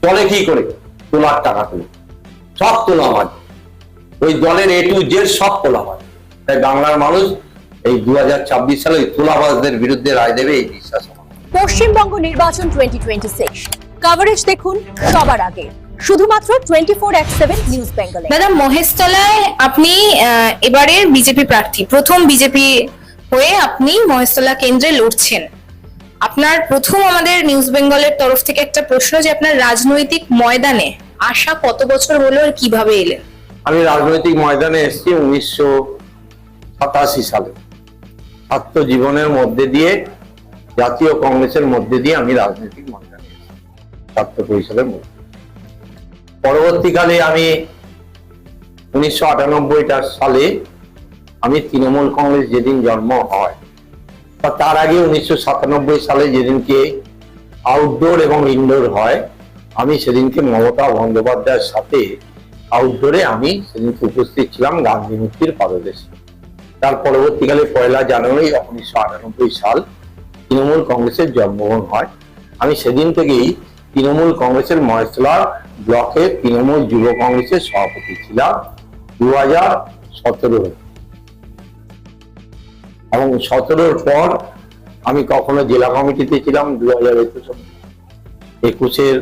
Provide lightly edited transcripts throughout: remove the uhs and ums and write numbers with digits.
চলে কি করে? তোলার টাকা তুলে, সব তোলাবাজ, ওই দলের A to Z সব তোলাবাজ। তাই বাংলার মানুষ এই 2026 সালে তোলাবাজদের বিরুদ্ধে রায় দেবে এই বিশ্বাস আমার। পশ্চিমবঙ্গ নির্বাচন 2026 কভারেজ দেখুন সবার আগে শুধুমাত্র 24/7 নিউজ বেঙ্গলে। ম্যাডাম, মহেশতলায় আপনি এবারের বিজেপি প্রার্থী, প্রথম বিজেপি হয়ে আপনি মহেশতলা কেন্দ্রে লড়ছেন। আপনার প্রথম আমাদের নিউজ বেঙ্গলের তরফ থেকে একটা প্রশ্ন, যে আপনার রাজনৈতিক ময়দানে আসা কত বছর হলো আর কিভাবে এলেন? আমি রাজনৈতিক ময়দানে এসেছি 1987 সালে। ছাত্র জীবনের মধ্যে দিয়ে, জাতীয় কংগ্রেসের মধ্যে দিয়ে আমি রাজনৈতিক ময়দানে এসেছি, ছাত্র পরিষদের মধ্যে। পরবর্তীকালে আমি 1998 সালে আমি তৃণমূল কংগ্রেস যেদিন জন্ম হয়, বা তার আগে 1997 সালে যেদিনকে আউটডোর এবং ইনডোর হয়, আমি সেদিনকে মমতা বন্দ্যোপাধ্যায়ের সাথে আউটডোরে আমি সেদিনকে উপস্থিত ছিলাম গান্ধী মূর্তির পাদদেশে। তার পরবর্তীকালে 1 জানুয়ারি 1998 সাল তৃণমূল কংগ্রেসের জন্মগ্রহণ হয়। আমি সেদিন থেকেই তৃণমূল কংগ্রেসের মহেশতলা ব্লকে তৃণমূল যুব কংগ্রেসের সভাপতি ছিলাম 2017 এবং 17-র পর আমি কখনো জেলা কমিটিতে ছিলাম 2021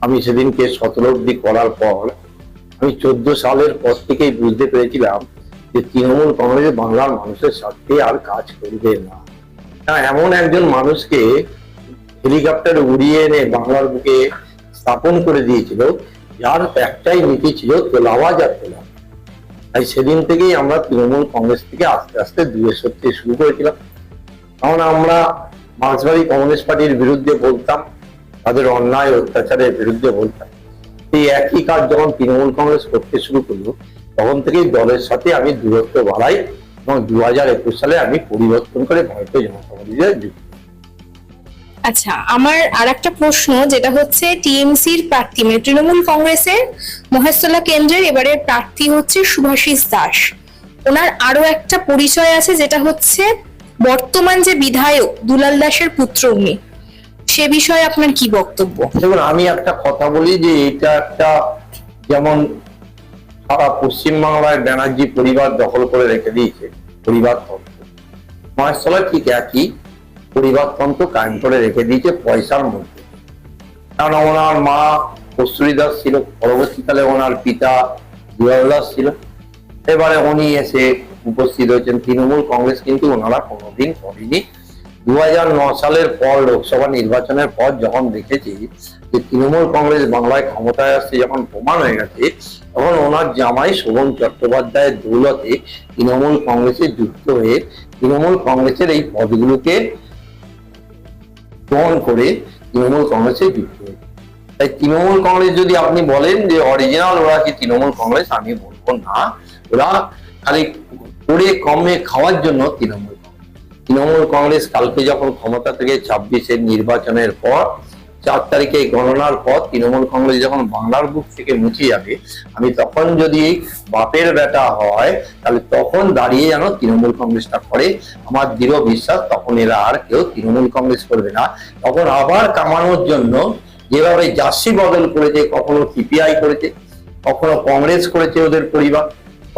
আমি সেদিনকে 17 অব্দি করার পর আমি 14 সালের পর থেকেই বুঝতে পেরেছিলাম যে তৃণমূল কংগ্রেস বাংলার মানুষের সাথে আর কাজ করবে না। এমন একজন মানুষকে হেলিকপ্টার উড়িয়ে এনে বাংলার বুকে স্থাপন করে দিয়েছিল, যার একটাই নীতি ছিল তোলাবাজ আর তোলা। তাই সেদিন থেকেই আমরা তৃণমূল কংগ্রেস থেকে আস্তে আস্তে দূরে সরতে শুরু করেছিলাম। কারণ আমরা মার্ক্সবাদী কমিউনিস্ট পার্টির বিরুদ্ধে বলতাম, তাদের অন্যায় অত্যাচারের বিরুদ্ধে বলতাম। এই একই কাজ যখন তৃণমূল কংগ্রেস করতে শুরু করলো, তখন থেকেই দলের সাথে আমি দূরত্ব বাড়াই এবং 2021 সালে আমি পরিবর্তন করে ভারতীয় জনতা পার্টিতে যুক্ত। আচ্ছা, আমার আর একটা প্রশ্ন, যেটা হচ্ছে টিএমসির প্রার্থী, মানে তৃণমূল কংগ্রেসের মহেশতলা কেন্দ্রের এবারে প্রার্থী হচ্ছে শুভাশিস দাস। ওনার আরো একটা পরিচয় আছে, যেটা হচ্ছে বর্তমান যে বিধায়ক দুলাল দাসের পুত্র উনি। সে বিষয়ে আপনার কি বক্তব্য? দেখুন, আমি একটা কথা বলি যে এটা একটা, যেমন সারা পশ্চিমবাংলায় ব্যানার্জি পরিবার দখল করে রেখে দিয়েছে পরিবারতন্ত্র, মহেশতলা ঠিক একই পরিবারতন্ত্র কায়েম করে রেখে দিয়েছে পয়সার মধ্যে। কারণ ওনার মা কস্তুরী দাস ছিল, পরবর্তীকালে ওনার পিতা দুলাল দাস ছিল, এবারে উনি এসে উপস্থিত হয়েছেন। তৃণমূল কংগ্রেস কিন্তু ওনারা কোনোদিন করেনি। 2009 সালের পর, লোকসভা নির্বাচনের পর যখন দেখেছি যে তৃণমূল কংগ্রেস বাংলায় ক্ষমতায় আসছে, যখন প্রমাণ হয়ে গেছে, তখন ওনার জামাই শোভন চট্টোপাধ্যায়ের দৌলতে তৃণমূল কংগ্রেসে যুক্ত হয়ে তৃণমূল কংগ্রেসের এই পদগুলোকে গ্রহণ করে তৃণমূল কংগ্রেসে যুক্ত হয়েছে। তাই তৃণমূল কংগ্রেস যদি আপনি বলেন যে অরিজিনাল ওরা কি তৃণমূল কংগ্রেস, আমি বলবো না। ওরা খালি করে কমে খাওয়ার জন্য তৃণমূল কংগ্রেস কালকে যখন ক্ষমতা থেকে 26-এর নির্বাচনের পর 4 তারিখে গণনার পর তৃণমূল কংগ্রেস যখন বাংলার বুক থেকে মুছে যাবে, আমি তখন যদি বাপের বেটা হয়, তাহলে তখন দাঁড়িয়ে যেন তৃণমূল কংগ্রেসটা করে। আমার দৃঢ় বিশ্বাস তখন এরা আর কেউ তৃণমূল কংগ্রেস করবে না। তখন আবার কামানোর জন্য যেভাবে জার্সি বদল করেছে, কখনো সিপিআই করেছে, কখনো কংগ্রেস করেছে ওদের পরিবার,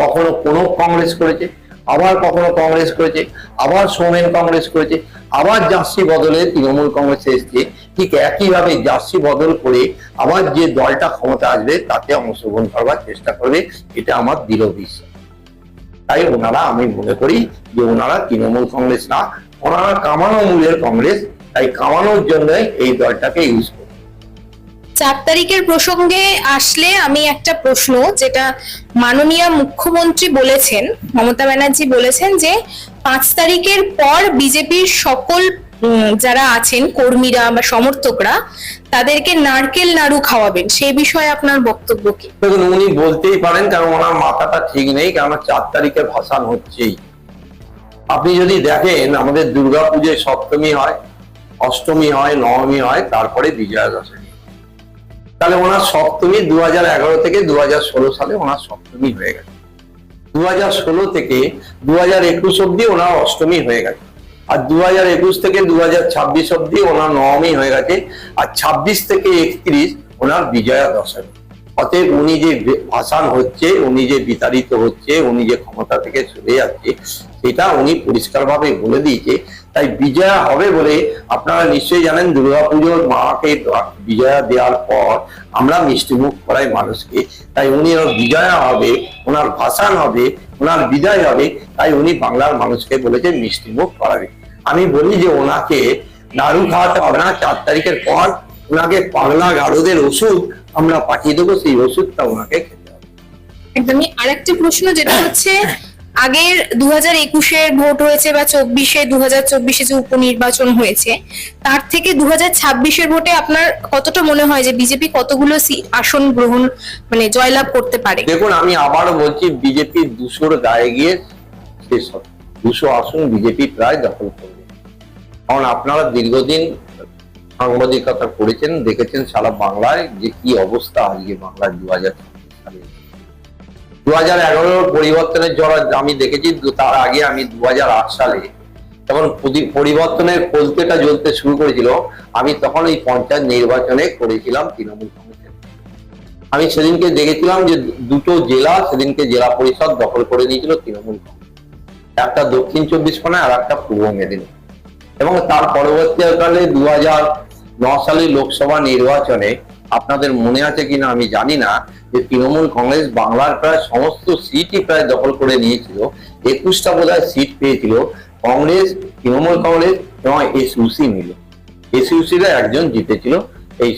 কখনো কোনো কংগ্রেস করেছে, আবার কখনো কংগ্রেস করেছে, আবার সৌমেন কংগ্রেস করেছে, আবার জার্সি বদলে তৃণমূল কংগ্রেসে এসছে। ঠিক একইভাবে জার্সি বদল করে আবার যে দলটা ক্ষমতা আসবে তাতে অংশগ্রহণ করবার চেষ্টা করবে, এটা আমার দৃঢ় বিশ্বাস। তাই ওনারা, আমি মনে করি যে ওনারা তৃণমূল কংগ্রেস না, ওনারা কামানো মূলের কংগ্রেস। তাই কামানোর জন্য এই দলটাকে ইউজ করে। 4 তারিখের প্রসঙ্গে আসলে আমি একটা প্রশ্ন, যেটা মাননীয় মুখ্যমন্ত্রী বলেছেন, মমতা ব্যানার্জি বলেছেন যে 5 তারিখের পর বিজেপির সকল যারা আছেন কর্মীরা বা সমর্থকরা, তাদেরকে নারকেল নাড়ু খাওয়াবেন। সেই বিষয়ে আপনার বক্তব্য কি? দেখুন, উনি বলতেই পারেন, কারণ ওনার মাথাটা ঠিক নেই। কারণ 4 তারিখে ভাসান হচ্ছেই। আপনি যদি দেখেন, আমাদের দুর্গাপুজোয় সপ্তমী হয়, অষ্টমী হয়, নবমী হয়, তারপরে বিজয়া দশমী। তাহলে ওনার সপ্তমী 2011 থেকে 2016 সালে ওনার সপ্তমী হয়ে গেছে। 2016 থেকে 2021 অব্দি ওনার অষ্টমী হয়ে গেছে। আর 2021 থেকে 2026 অব্দি ওনার নবমী হয়ে গেছে, আর 26 থেকে 31 ওনার বিজয়া দশমী। অতএব উনি যে ভাসান হচ্ছে, উনি যে বিতাড়িত হচ্ছে, উনি যে ক্ষমতা থেকে সরে যাচ্ছে, সেটা উনি পরিষ্কারভাবে বলে দিয়েছে। তাই বিজয়া হবে বলে আপনারা নিশ্চয়ই জানেন, দুর্গাপুজোর মাকে বিজয়া দেওয়ার পর আমরা মিষ্টিমুখ করাই মানুষকে। তাই উনি বিজয়া হবে, ওনার ভাসান হবে, ওনার বিদায় হবে, তাই উনি বাংলার মানুষকে বলেছে মিষ্টিমুখ করাবে। আমি বলি যে ওনাকে নাড়ু খাওয়াতে হবে না, 4 তারিখের পর ওনাকে পাগলা গারদের ওষুধ আমরা পাঠিয়ে দেবো, সেই ওষুধটা ওনাকে খেতে হবে। একদমই। আরেকটি প্রশ্ন যেটা হচ্ছে, আগের 2021-এর ভোট হয়েছে বা 2024-এ যে উপনির্বাচন হয়েছে, তার থেকে 2026-এর ভোটে আপনার কতটা মনে হয় যে বিজেপি কতগুলো আসন গ্রহণ মানে জয়লাভ করতে পারে? দেখুন, আমি আবারও বলছি, বিজেপি 200-র গায়ে গিয়ে শেষ হবে। 200 আসন বিজেপি প্রায় দখল করবে। কারণ আপনারা দীর্ঘদিন সাংবাদিকতা করেছেন, দেখেছেন সারা বাংলায় যে কি অবস্থা আজকে বাংলার 2026 সালে। 2011-র পরিবর্তনের জল আমি দেখেছি, তার আগে আমি 2008 সালে তখন পরিবর্তনের কলতেটা জ্বলতে শুরু করেছিল, আমি তখন এই পঞ্চায়েত নির্বাচনে করেছিলাম তৃণমূল কংগ্রেসের। আমি সেদিনকে দেখেছিলাম যে 2টো জেলা সেদিনকে জেলা পরিষদ দখল করে নিয়েছিল তৃণমূল কংগ্রেস, একটা দক্ষিণ 24 পরগনা আর একটা পূর্ব মেদিনীপুর। এবং তার পরবর্তীকালে 2009 সালের লোকসভা নির্বাচনে আপনাদের মনে আছে কিনা আমি জানি না, যে তৃণমূল কংগ্রেস বাংলার প্রায় সমস্ত সিটই প্রায় দখল করে নিয়েছিল। 21টা বোধহয় সিট পেয়েছিল কংগ্রেস, তৃণমূল কংগ্রেস এবং এসইউসি মিলে। এসইউসিরা একজন জিতেছিল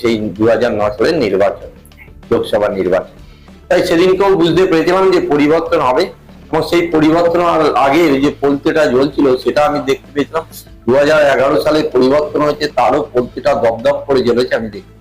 সেই 2009 সালের নির্বাচন, লোকসভা নির্বাচন। তাই সেদিনকেও বুঝতে পেরেছিলাম যে পরিবর্তন হবে, এবং সেই পরিবর্তন আগে যে পলতেটা জ্বলছিল সেটা আমি দেখতে পেয়েছিলাম। 2011 সালে পরিবর্তন হয়েছে, তারও পলতেটা দপদপ করে জ্বলেছে আমি দেখতে।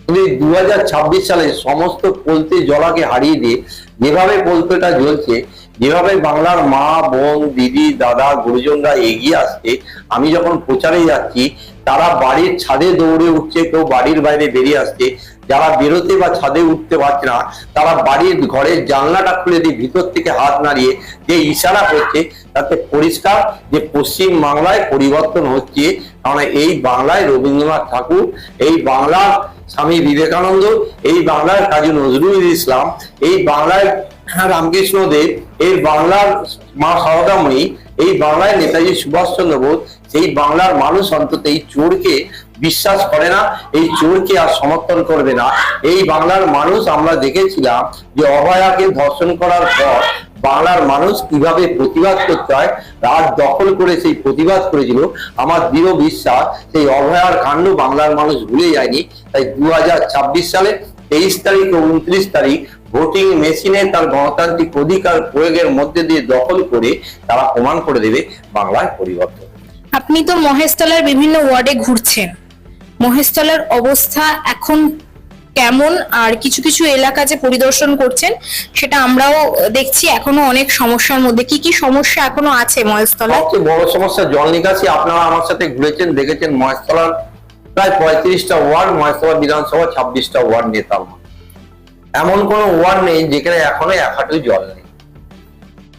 কিন্তু 2026 সালে সমস্ত পলতে জ্বলাকে হারিয়ে দিয়ে যেভাবে পলতেটা জ্বলছে, যেভাবে বাংলার মা, বোন, দিদি, দাদা, গুরুজনরা এগিয়ে আসছে, আমি যখন প্রচারে যাচ্ছি তারা বাড়ির ছাদে দৌড়ে উঠছে, কেউ বাড়ির বাইরে বেরিয়ে আসছে। যারা বেরোতে বা ছাদে উঠতে পারছে না, তারা বাড়ির ঘরের জানলাটা খুলে দিয়ে ভিতর থেকে হাত নাড়িয়ে যে ইশারা করছে, তাতে পরিষ্কার যে পশ্চিম বাংলায় পরিবর্তন হচ্ছে। কারণ এই বাংলায় রবীন্দ্রনাথ ঠাকুর, এই বাংলার স্বামী বিবেকানন্দ, এই বাংলার কাজী নজরুল ইসলাম, এই বাংলায় রামকৃষ্ণ দেব, এই বাংলার মা সারদাময়ী, এই বাংলায় নেতাজি সুভাষচন্দ্র বোস, সেই বাংলার মানুষ অন্তত এই চোরকে বিশ্বাস করে না, এই চোরকে আর সমর্থন করবে না। এই বাংলার মানুষ, আমরা দেখেছিলাম যে অভয়াকে ধর্ষণ করার পর বাংলার মানুষ কিভাবে প্রতিবাদ করতে হয়, রাত দখল করে সেই প্রতিবাদ করেছিল। আমার দৃঢ় বিশ্বাস সেই অভয়ার কাণ্ড বাংলার মানুষ ভুলে যায়নি। তাই 2026 সালে 23 তারিখ ও 29 তারিখ ভোটিং মেশিনে তার গণতান্ত্রিক অধিকার প্রয়োগের মধ্যে দিয়ে দখল করে তারা প্রমাণ করে দেবে বাংলায় পরিবর্তন। আপনি তো মহেশতলার বিভিন্ন ওয়ার্ডে ঘুরছেন, মহেশতলার অবস্থা এখন কেমন? আর কিছু কিছু এলাকা যে পরিদর্শন করছেন সেটা আমরাও দেখছি এখনো অনেক সমস্যার মধ্যে। কি কি সমস্যা এখনো আছে মহেশতলায়? সবচেয়ে বড় সমস্যা জল নিকাশি। আপনারা আমার সাথে ঘুরেছেন, দেখেছেন মহেশতলার প্রায় 35টা ওয়ার্ড, মহেশতলা বিধানসভা 26টা ওয়ার্ড নেতা। এমন কোন ওয়ার্ড নেই যেখানে এখনো 1 হাঁটু জল নেই।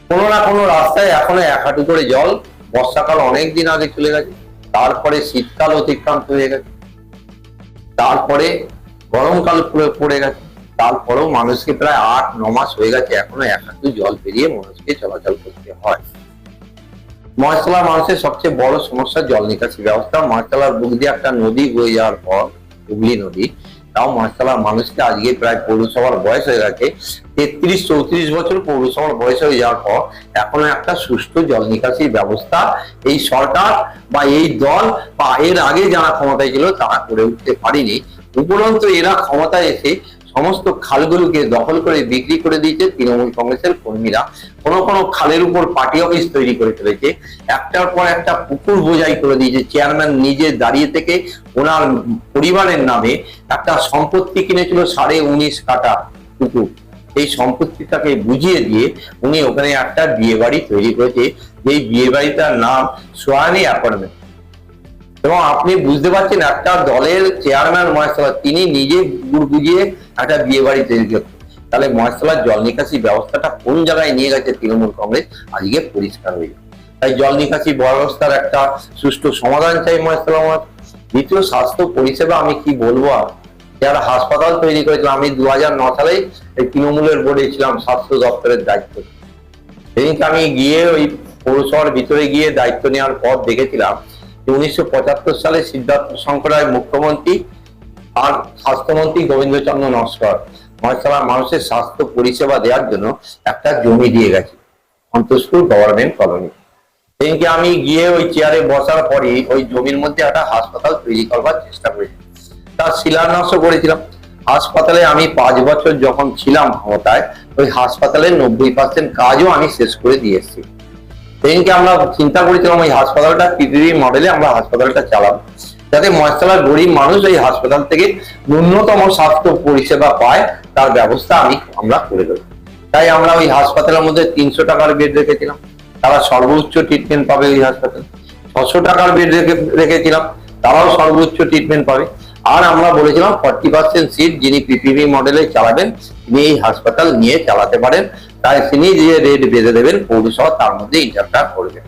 কোনো না কোনো রাস্তায় এখনো 1 হাঁটু করে জল। বর্ষাকাল অনেকদিন আগে চলে গেছে, তারপরে শীতকাল অতিক্রান্ত হয়ে গেছে, তারপরে গরমকাল পড়ে গেছে, তারপরেও মানুষকে প্রায় 8-9 মাস হয়ে গেছে এখনো 1 হাঁটু জল পেরিয়ে মানুষকে চলাচল করতে হয়। মহেশতলার মানুষের সবচেয়ে বড় সমস্যা জল নিকাশি ব্যবস্থা। মহেশতলার বুক দিয়ে একটা নদী বয়ে যাওয়ার পর, হুগলি নদী, তাও মহেশতলার মানুষকে আজকে প্রায় পৌরসভার বয়স হয়ে গেছে 33-34 বছর পৌরসভার বয়স হয়ে যাওয়ার পর এখনো একটা সুষ্ঠু জল নিকাশি ব্যবস্থা এই সরকার বা এই দল বা এর আগে যারা ক্ষমতায় ছিল তারা করে উঠতে পারেনি। উপরন্তু এরা ক্ষমতায় এসে সমস্ত খালগুলোকে দখল করে বিক্রি করে দিয়েছে তৃণমূল কংগ্রেসের কর্মীরা। কোন কোন খালের উপর পার্টি অফিস তৈরি করে ফেলেছে, একটার পর একটা পুকুর বোঝাই করে দিয়েছে। চেয়ারম্যান নিজে দাঁড়িয়ে থেকে ওনার পরিবারের নামে একটা সম্পত্তি কিনেছিল 19.5 কাঠা পুকুর। এই সম্পত্তিটাকে বুঝিয়ে দিয়ে উনি ওখানে একটা বিয়ে বাড়ি তৈরি করেছে, যেই বিয়ে বাড়িটার নাম সোহানি অ্যাপার্টমেন্ট। এবং আপনি বুঝতে পারছেন একটা দলের চেয়ারম্যান মহেশতলা, তিনি নিজে বুঝিয়ে একটা বিয়ে বাড়ি তৈরি করতেন। তাহলে মহেশতলার জল নিকাশি ব্যবস্থাটা কোন জায়গায় নিয়ে গেছে তৃণমূল কংগ্রেস আজকে পরিষ্কার হয়ে যাবে। তাই জল নিকাশি ব্যবস্থার একটা সুষ্ঠু সমাধান চাই মহেশতলা আমার। দ্বিতীয়, স্বাস্থ্য পরিষেবা আমি কি বলবো আর, যারা হাসপাতাল তৈরি করেছিলাম, আমি 2009 সালে এই তৃণমূলের বোর্ডে ছিলাম স্বাস্থ্য দপ্তরের দায়িত্ব। সেদিনকে আমি গিয়ে ওই পৌরসভার ভিতরে গিয়ে দায়িত্ব নেওয়ার পর দেখেছিলাম যে 1975 সালে সিদ্ধার্থ শঙ্কর রায় মুখ্যমন্ত্রী আর স্বাস্থ্যমন্ত্রী গোবিন্দচন্দ্র নস্কর মহেশতলার মানুষের স্বাস্থ্য পরিষেবা দেওয়ার জন্য একটা জমি দিয়ে গেছে, অন্তঃস্কুল গভর্নমেন্ট কলোনি। সেদিনকে আমি গিয়ে ওই চেয়ারে বসার পরে ওই জমির মধ্যে একটা হাসপাতাল তৈরি করবার চেষ্টা করেছি, তার শিলান্যাসও করেছিলাম। হাসপাতালে আমি 5 বছর যখন ছিলাম ক্ষমতায়, ওই হাসপাতালের 90% কাজও আমি শেষ করে দিয়ে এসেছি। সেদিনকে আমরা চিন্তা করেছিলাম ওই হাসপাতালটা পিপিপি মডেলে আমরা হাসপাতালটা চালাবো, যাতে মহেশতলার গরিব মানুষ এই হাসপাতাল থেকে ন্যূনতম স্বাস্থ্য পরিষেবা পায়, তার ব্যবস্থা আমরা করে দেবো। তাই আমরা ওই হাসপাতালের মধ্যে 300 টাকার বেড রেখেছিলাম, তারা সর্বোচ্চ ট্রিটমেন্ট পাবে ওই হাসপাতালে। 600 টাকার বেড রেখেছিলাম, তারাও সর্বোচ্চ ট্রিটমেন্ট পাবে। আর আমরা বলেছিলাম 40% সিট যিনি পিপিপি মডেলে চালাবেন তিনি এই হাসপাতাল নিয়ে চালাতে পারেন, তাই তিনি যে রেট বেঁধে দেবেন পৌরসভা তার মধ্যে ইন্টারফেয়ার করবেন।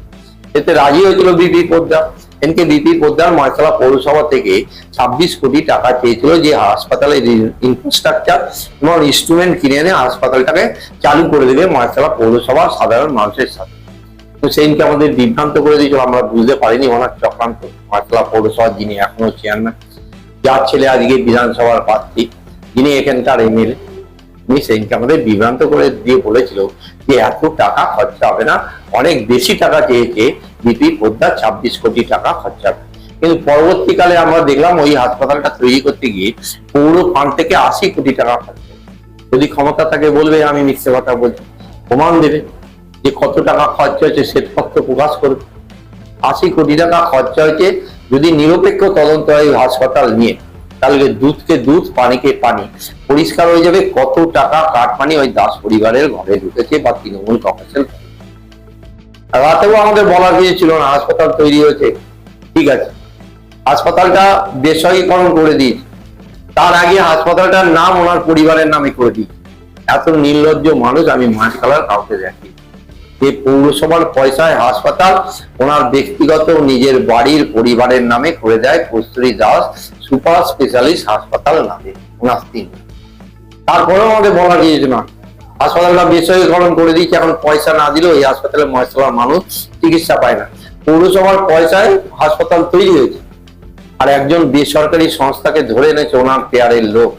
এতে রাজি হয়েছিল BP Poddar. NK BP Poddar Maheshtala পৌরসভা থেকে 26 কোটি টাকা চেয়েছিল যে হাসপাতালের ইনফ্রাস্ট্রাকচার এবং ইনস্ট্রুমেন্ট কিনে এনে হাসপাতালটাকে চালু করে দেবে মহেশতলা পৌরসভা সাধারণ মানুষের সাথে। তো সেইদিনকে আমাদের বিভ্রান্ত করে দিয়েছিল, আমরা বুঝতে পারিনি ওনার চক্রান্ত। মহেশতলা পৌরসভার যিনি এখনো চেয়ারম্যান, যার ছেলে আজকে বিধানসভার প্রার্থী, যিনি এখানকার এমএলএ, উনি সেইদিনকে আমাদের বিভ্রান্ত করে দিয়ে বলেছিল যে এত টাকা খরচা হবে না, অনেক বেশি টাকা চেয়েছে বিপি পোদ্দার, 26 কোটি টাকা খরচা হবে। কিন্তু পরবর্তীকালে আমরা দেখলাম ওই হাসপাতালটা তৈরি করতে গিয়ে পৌর ফান্ড থেকে 80 কোটি টাকা খরচা। যদি ক্ষমতা থাকে বলবে আমি মিথ্যে কথা বলছি, প্রমাণ দেবে যে কত টাকা খরচা হয়েছে, শ্বেতপত্র প্রকাশ করবে। 80 কোটি টাকা খরচা হয়েছে। যদি নিরপেক্ষ তদন্ত হয় হাসপাতাল নিয়ে, তাহলে দুধকে দুধ, পানিকে পানি, পরিষ্কার হয়ে যাবে কত টাকা কাটমানি ওই দাস পরিবারের ঘরে ঢুকেছে বা তৃণমূল কংগ্রেসের। রাতেও আমাদের বলার কিছু ছিল না, হাসপাতাল তৈরি হয়েছে, ঠিক আছে, হাসপাতালটা বেসরকারীকরণ করে দিয়েছে, তার আগে হাসপাতালটার নাম ওনার পরিবারের নামে করে দিয়েছে। এত নির্লজ্জ মানুষ আমি মহেশতলার কাউকে দেখি। যে পৌরসভার পয়সায় হাসপাতাল ওনার ব্যক্তিগত নিজের বাড়ির পরিবারের নামে করে দেয় কস্তুরী দাস সুপার স্পেশালিস্ট হাসপাতাল নামে, ওনার স্ত্রী। তারপরেও আমাদের বলা গিয়েছে না, হাসপাতালটা বেসরকারীকরণ করে দিয়েছে, এখন পয়সা না দিলেও এই হাসপাতালে মহেশতলার মানুষ চিকিৎসা পায় না। পৌরসভার পয়সায় হাসপাতাল তৈরি হয়েছে, আর একজন বেসরকারি সংস্থাকে ধরে এনেছে ওনার পেয়ারের লোক,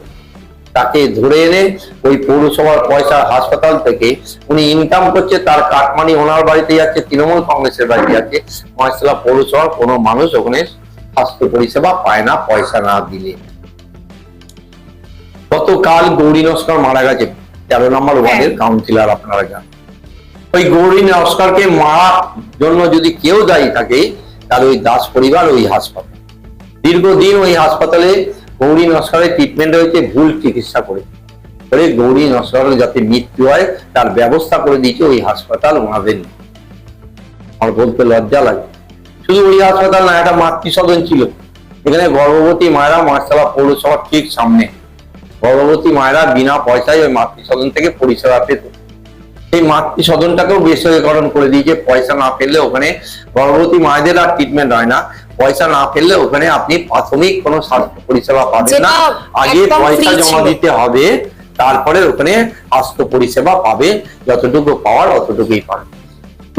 তাকে ধরে এনে ওই পৌরসভার পয়সা হাসপাতাল থেকে উনি ইনকাম করছে, তার কাটমানি ওনার বাড়িতে যাচ্ছে, তৃণমূল কংগ্রেসের বাড়িতে যাচ্ছে। মহেশতলা পৌরসভার কোনো মানুষ ওখানে স্বাস্থ্য পরিষেবা পায় না পয়সা না দিলে। গতকাল গৌরী নস্কর মারা গেছে, 13 নম্বর ওয়ার্ডের কাউন্সিলর, আপনারা জানেন। ওই গৌরী নস্করকে মারার জন্য যদি কেউ দায়ী থাকে তাহলে ওই দাস পরিবার, ওই হাসপাতাল। দীর্ঘদিন ওই হাসপাতালে গৌরী নস্করের ট্রিটমেন্ট হয়েছে, ভুল চিকিৎসা করে গৌরী নস্করের যাতে মৃত্যু হয় তার ব্যবস্থা করে দিয়েছে ওই হাসপাতাল ওনাদের। আমার বলতে লজ্জা লাগে। শুধু ওই হাসপাতাল না, একটা মাতৃসদন ছিল, এখানে গর্ভবতী মায়েরা মহেশতলা পৌরসভার ঠিক সামনে গর্ভবতী মায়েরা বিনা পয়সায় ওই মাতৃসদন থেকে পরিষেবা পেত। সেই মাতৃসদনটাকেও বেসরকারীকরণ করে দিয়েছে। পয়সা না ফেললে ওখানে গর্ভবতী মায়েদের আর ট্রিটমেন্ট হয় না, পয়সা না ফেললে ওখানে আপনি প্রাথমিক কোনো স্বাস্থ্য পরিষেবা পাবেন না, আগে পয়সা জমা দিতে হবে, তারপরে ওখানে স্বাস্থ্য পরিষেবা পাবে, যতটুকু পাওয়ার অতটুকুই পাবে।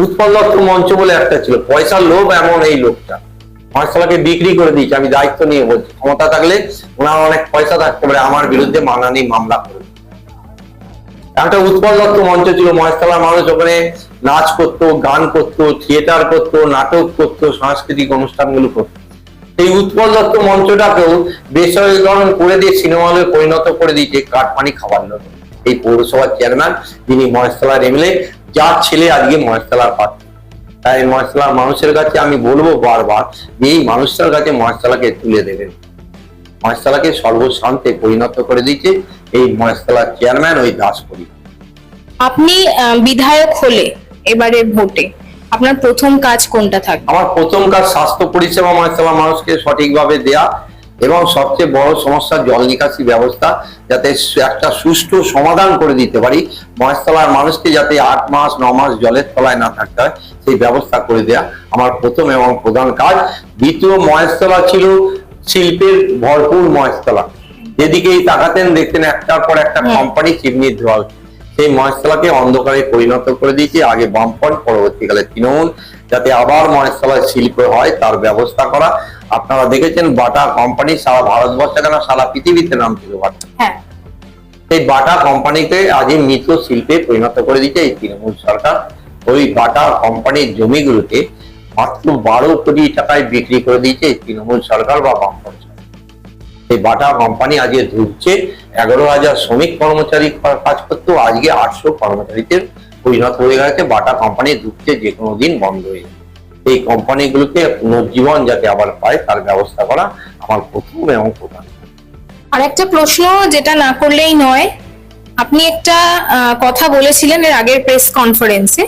উৎপল দত্ত মঞ্চ বলে একটা ছিল, পয়সার লোভ এমন এই লোকটা মহেশতলাকে বিক্রি করে দিয়েছে। আমি দায়িত্ব নিয়ে বলছি, ক্ষমতা থাকলে ওনার অনেক পয়সা থাকতে পারে, আমার বিরুদ্ধে মানহানি মামলা করবে। একটা উৎপল দত্ত মঞ্চ ছিল, মহেশতলার মানুষ ওখানে নাচ করতো, গান করতো, থিয়েটার করতো, নাটক করতো, সাংস্কৃতিক অনুষ্ঠানগুলো করতো। এই উৎপল দত্ত মঞ্চটাকেও বেসরকারীকরণ করে দিয়ে সিনেমা হলে পরিণত করে দিয়েছে কাটমানি খাবার জন্য এই পৌরসভার চেয়ারম্যান, যিনি মহেশতলার এমএলএ, যার ছেলে আজকে মহেশতলার প্রার্থী। তাই মহেশতলার মানুষের কাছে আমি বলবো বারবার যে এই মানুষটার কাছে মহেশতলাকে তুলে দেবেন। মহেশতলাকে সর্বশান্তে পরিণত করে দিয়েছে এই মহেশতলার চেয়ারম্যান, ওই দাস পরিবার। আপনি বিধায়ক হলে এবারে ভোটে আপনার প্রথম কাজ কোনটা থাকবে? আমার প্রথম কাজ স্বাস্থ্য পরিষেবা মহেশতলার মানুষকে সঠিকভাবে দেয়া, এবং সবচেয়ে বড় সমস্যা জল নিকাশি ব্যবস্থা যাতে একটা সুষ্ঠু সমাধান করে দিতে পারি, মহেশতলার মানুষকে যাতে 8 মাস 9 মাস জলের তলায় না থাকতে হয় সেই ব্যবস্থা করে দেওয়া আমার প্রথম এবং প্রধান কাজ। দ্বিতীয়, মহেশতলা ছিল শিল্পের ভরপুর মহেশতলা, যেদিকেই তাকাতেন দেখতেন একটার পর একটা কোম্পানি চিমনি ধোয়া হচ্ছে। সেই মহেশতলাকে অন্ধকারে পরিণত করে দিয়েছে, আগে বামফ্রন্ট পরবর্তীকালে তৃণমূল, যাতে আবার মহেশতলায় শিল্প হয় তার ব্যবস্থা করা। আপনারা দেখেছেন বাটা কোম্পানি সারা ভারতবর্ষে কেন সারা পৃথিবীতে নাম ছিল বাটা, সেই বাটা কোম্পানিকে আজই মৃত শিল্পে পরিণত করে দিয়েছে এই তৃণমূল সরকার। ওই বাটা কোম্পানির জমিগুলোকে মাত্র 12 কোটি টাকায় বিক্রি করে দিয়েছে এই তৃণমূল সরকার বা বামফ্রন্ট সরকার। এই বাটা কোম্পানি আজকে ঢুকছে, 11,000 শ্রমিক কর্মচারী কাজ করতো, আজকে 800 কর্মচারীদের পরিণত হয়ে গেছে। বাটা কোম্পানি ঢুকছে, যে কোনো দিন বন্ধ হয়ে যাবে। এই কোম্পানিগুলোকে পুনর্জীবন যাতে আবার পায় তার ব্যবস্থা করা আমার প্রথম এবং প্রধান। আর একটা প্রশ্ন যেটা না করলেই নয়, আপনি একটা কথা বলেছিলেন এর আগের প্রেস কনফারেন্সে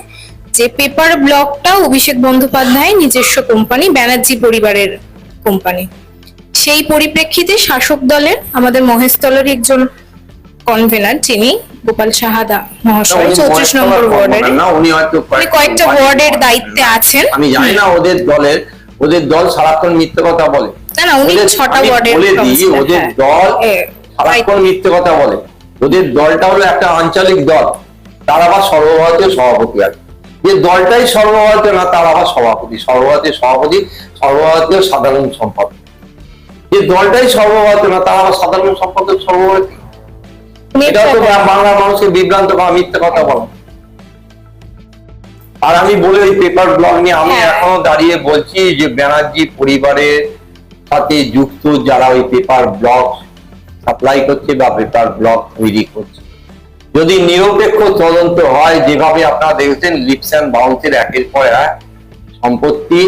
যে পেপার ব্লকটা অভিষেক বন্দ্যোপাধ্যায় নিজস্ব কোম্পানি, ব্যানার্জি পরিবারের কোম্পানি। সেই পরিপ্রেক্ষিতে শাসক দলের আমাদের মহেশতলার একজন কনভেনার যিনি গোপাল সাহাদা মহাশয় 34 নম্বর ওয়ার্ডের, উনি হয়তো কয়েকটা ওয়ার্ডের দায়িত্বে আছেন। আমি জানি না ওদের দল সারাক্ষণ মিথ্যে কথা বলে। না না, উনি 6টা ওয়ার্ডের বলে দিই, ওদের দল সারাক্ষণ মিথ্যে কথা বলে। ওদের দলটা হলো একটা আঞ্চলিক দল, তার আবার সর্বভারতীয় সভাপতি আছে। যে দলটাই সর্বভারতীয় না তার আবার সভাপতি, সর্বভারতীয় সভাপতি, সর্বভারতীয় সাধারণ সম্পাদক। যে দলটাই সর্বভারতীয় না তার আবার সাধারণ সম্পাদক সর্বভারতীয়। এটা তো বাংলা মানুষকে বিভ্রান্ত করা, মিথ্যে কথা বলা। আর আমি বলি ওই পেপার ব্লক নিয়ে আমি এখনো দাঁড়িয়ে বলছি যে ব্যানার্জি পরিবারের সাথে যুক্ত যারা ওই পেপার ব্লক সাপ্লাই করছে বা পেপার ব্লক তৈরি করছে, যদি নিরপেক্ষ তদন্ত হয়, যেভাবে আপনারা দেখেছেন লিপস অ্যান্ড বাউন্সের একের পর এক সম্পত্তি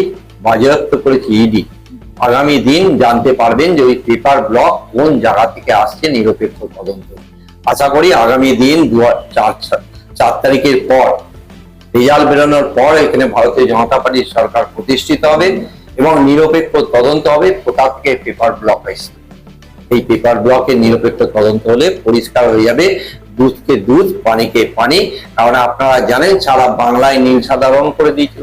বাজেয়াপ্ত করেছে ইডি, আগামী দিন জানতে পারবেন যে ওই পেপার ব্লক কোন জায়গা থেকে আসছে। নিরপেক্ষ তদন্ত আশা করি আগামী দিন 4 তারিখের পর রেজাল্ট বেরোনোর পর এখানে ভারতীয় জনতা পার্টির সরকার প্রতিষ্ঠিত হবে এবং নিরপেক্ষ তদন্ত হবে কোথা থেকে পেপার ব্লক আসছে। এই পেপার ব্লকের নিরপেক্ষ তদন্ত হলে পরিষ্কার হয়ে যাবে দুধকে দুধ, পানিকে পানি। কারণ আপনারা জানেন সারা বাংলায় নীল সাদা রং করে দিয়েছিল,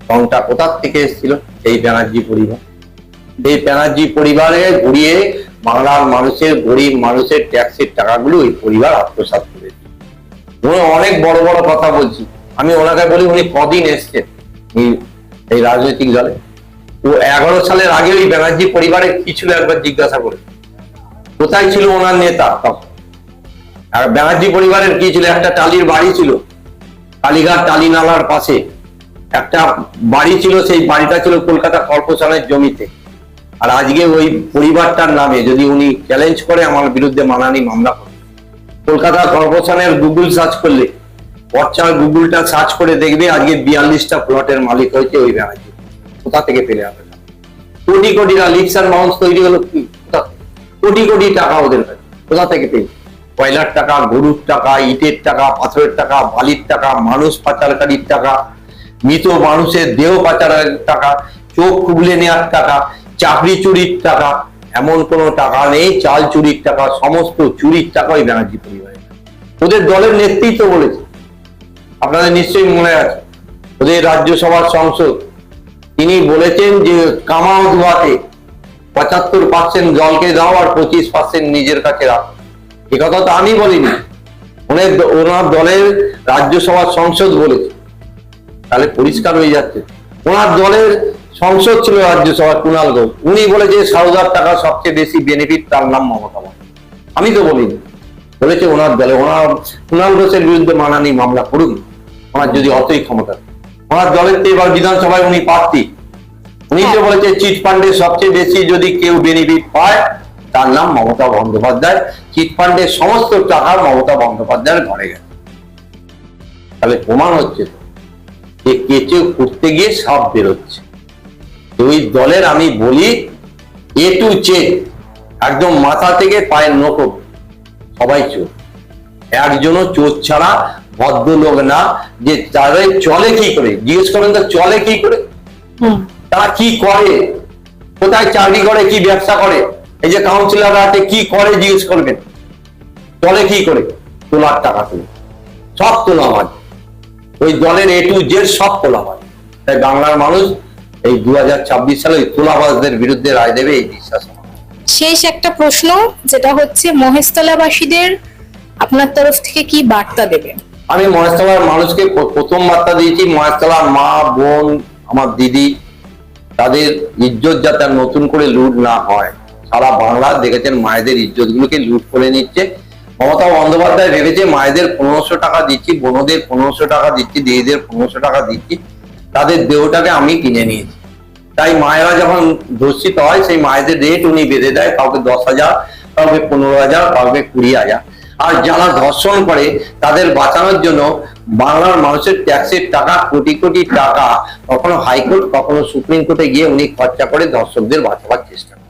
রংটা কোথা থেকে এসেছিল? এই ব্যানার্জি পরিবার। এই ব্যানার্জি পরিবারে ঘুরিয়ে বাংলার মানুষের, গরিব মানুষের ট্যাক্সের টাকাগুলো ওই পরিবার আত্মসাৎ করেছে। অনেক বড় বড় কথা বলছি, আমি ওনাকে বলি উনি কদিন এসছেন এই রাজনৈতিক দলে? ও 11 সালের আগে ওই ব্যানার্জি পরিবারে কি ছিল একবার জিজ্ঞাসা করে, কোথায় ছিল ওনার নেতা তখন? আর ব্যানার্জি পরিবারের কি ছিল? একটা টালির বাড়ি ছিল, কালীঘাট টালি নালার পাশে একটা বাড়ি ছিল, সেই বাড়িটা ছিল কলকাতা কর্পোরেশনের জমিতে। আর আজকে ওই পরিবারটার নামে যদি উনি চ্যালেঞ্জ করে আমার বিরুদ্ধে মানহানি মামলা করে, কলকাতা কর্পোরেশনের গুগল সার্চ করলে, হোয়াটসঅ্যাপ গুগলটা সার্চ করে দেখবে আজকে 42টা প্লটের মালিক হয়েছে ওই ব্যানার্জি। কোথা থেকে পেলে হবে? কোটি কোটি টাকা লিপস অ্যান্ড বাউন্স তৈরি হলো কি? কোটি কোটি টাকা ওদের কাছে কোথা থেকে পেল? কয়লার টাকা, গরুর টাকা, ইটের টাকা, পাথরের টাকা, বালির টাকা, মানুষ পাচারকারীর টাকা, মৃত মানুষের দেহ পাচারের টাকা, চোখ খুবলে নেওয়ার টাকা, চাকরি চুরির টাকা, এমন কোনো টাকা নেই, চাল চুরির টাকা, সমস্ত চুরির টাকা ওই ব্যানার্জি পরিবারের। ওদের দলের নেতৃত্ব বলেছে, আপনাদের নিশ্চয়ই মনে আছে, ওদের রাজ্যসভার সংসদ তিনি বলেছেন যে কামাও ধোয়াতে 75% জলকে দাও আর 25% নিজের কাছে রাখো। এ কথা তো আমি বলিনি, ওনার দলের রাজ্যসভার সংসদ বলেছে। তাহলে পরিষ্কার হয়ে যাচ্ছে ওনার দলের সংসদ ছিল রাজ্যসভা কুণাল ঘোষ, উনি বলেছে সারদার টাকা সবচেয়ে বেশি বেনিফিট, তার নাম মমতা বন্দ্যোপাধ্যায়। আমি তো বলিনি, বলেছে ওনার দলে। ওনার কুণাল ঘোষের বিরুদ্ধে মানহানি মামলা করুন, ওনার যদি অতই ক্ষমতা। ওনার দলের তো এবার বিধানসভায় উনি প্রার্থী, উনি তো বলেছে চিট ফান্ডের সবচেয়ে বেশি যদি কেউ বেনিফিট পায় তার নাম মমতা বন্দ্যোপাধ্যায়। চিট ফান্ডের সমস্ত টাকা মমতা বন্দ্যোপাধ্যায়ের ঘরে গেছে। তাহলে প্রমাণ হচ্ছে তো যে কেঁচো খুঁড়তে গিয়ে সাপ বেরোচ্ছে। ওই দলের আমি বলি এ টু জেড, একদম মাথা থেকে পায়ের নখ সবাই চোর। একজনও চোর ছাড়া ভদ্রলোক না। যে তাদের চলে কি করে, জিজ্ঞেস করেন তো চলে কি করে, তারা কি করে, কোথায় চাকরি করে, কি ব্যবসা করে, এই যে কাউন্সিলররা কি করে জিজ্ঞেস করবেন, দলে কি করে? তোলার টাকা তুলে, সব তোলাবাজ, ওই দলের A to Z সব তোলাবাজ। তাই বাংলার মানুষ এই 2026 সালে ওই তোলাবাজদের বিরুদ্ধে রায় দেবে, এই বিশ্বাস আমার। শেষ একটা প্রশ্ন, যেটা হচ্ছে মহেশতলাবাসীদের আপনার তরফ থেকে কি বার্তা দেবেন? আমি মহেশতলার মানুষকে প্রথম বার্তা দিয়েছি, মহেশতলার মা বোন, আমার দিদি, তাদের ইজ্জত যাতে আর নতুন করে লুট না হয়। সারা বাংলা দেখেছেন মায়েদের ইজ্জত গুলোকে লুট করে নিচ্ছে। মমতা বন্দ্যোপাধ্যায় ভেবেছে মায়েদের 1500 টাকা দিচ্ছি, বোনদের 1500 টাকা দিচ্ছি, দিদিদের 1500 টাকা দিচ্ছি, তাদের দেহটাকে আমি কিনে নিয়েছি। তাই মায়েরা যখন ধর্ষিত হয় সেই মায়েদের রেট উনি বেঁধে দেয়, কাউকে 10,000, কাউকে 15,000, কাউকে 20,000। আর যারা ধর্ষণ করে তাদের বাঁচানোর জন্য বাংলার মানুষের ট্যাক্সের টাকা, কোটি কোটি টাকা, কখনো হাইকোর্ট কখনো সুপ্রিম কোর্টে গিয়ে উনি খরচা করে ধর্ষকদের বাঁচাবার চেষ্টা করেন।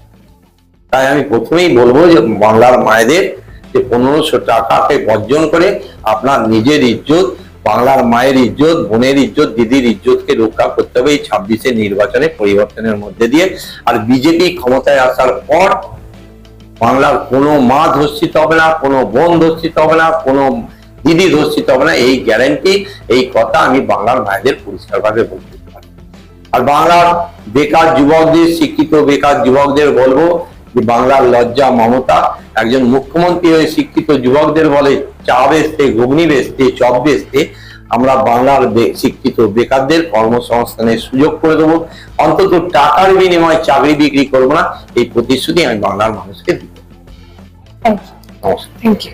তাই আমি প্রথমেই বলবো যে বাংলার মায়েদের যে 1500 টাকাকে বর্জন করে আপনার নিজের ইজ্জত, বাংলার মায়ের ইজ্জত, বোনের ইজ্জত, দিদির ইজ্জতকে রক্ষা করতে হবে এই 26-এর নির্বাচনে পরিবর্তনের মধ্যে দিয়ে। আর বিজেপি ক্ষমতায় আসার পর বাংলার কোনো মা ধর্ষিত হবে না, কোনো বোন ধর্ষিত হবে না, কোনো দিদি ধর্ষিত হবে না, এই গ্যারান্টি, এই কথা আমি বাংলার মায়েদের পরিষ্কারভাবে বলতে পারি। আর বাংলার বেকার যুবকদের, শিক্ষিত বেকার যুবকদের বলবো যে বাংলার লজ্জা মমতা একজন মুখ্যমন্ত্রী হয়ে শিক্ষিত যুবকদের বলে চা বেচতে, ঘুগনি বেচতে, চপ বেচতে, আমরা বাংলার শিক্ষিত বেকারদের কর্মসংস্থানের সুযোগ করে দেবো, অন্তত টাকার বিনিময়ে চাকরি বিক্রি করবো না, এই প্রতিশ্রুতি আমি বাংলার মানুষকে দিব। Thank you. নমস্কার। Thank you.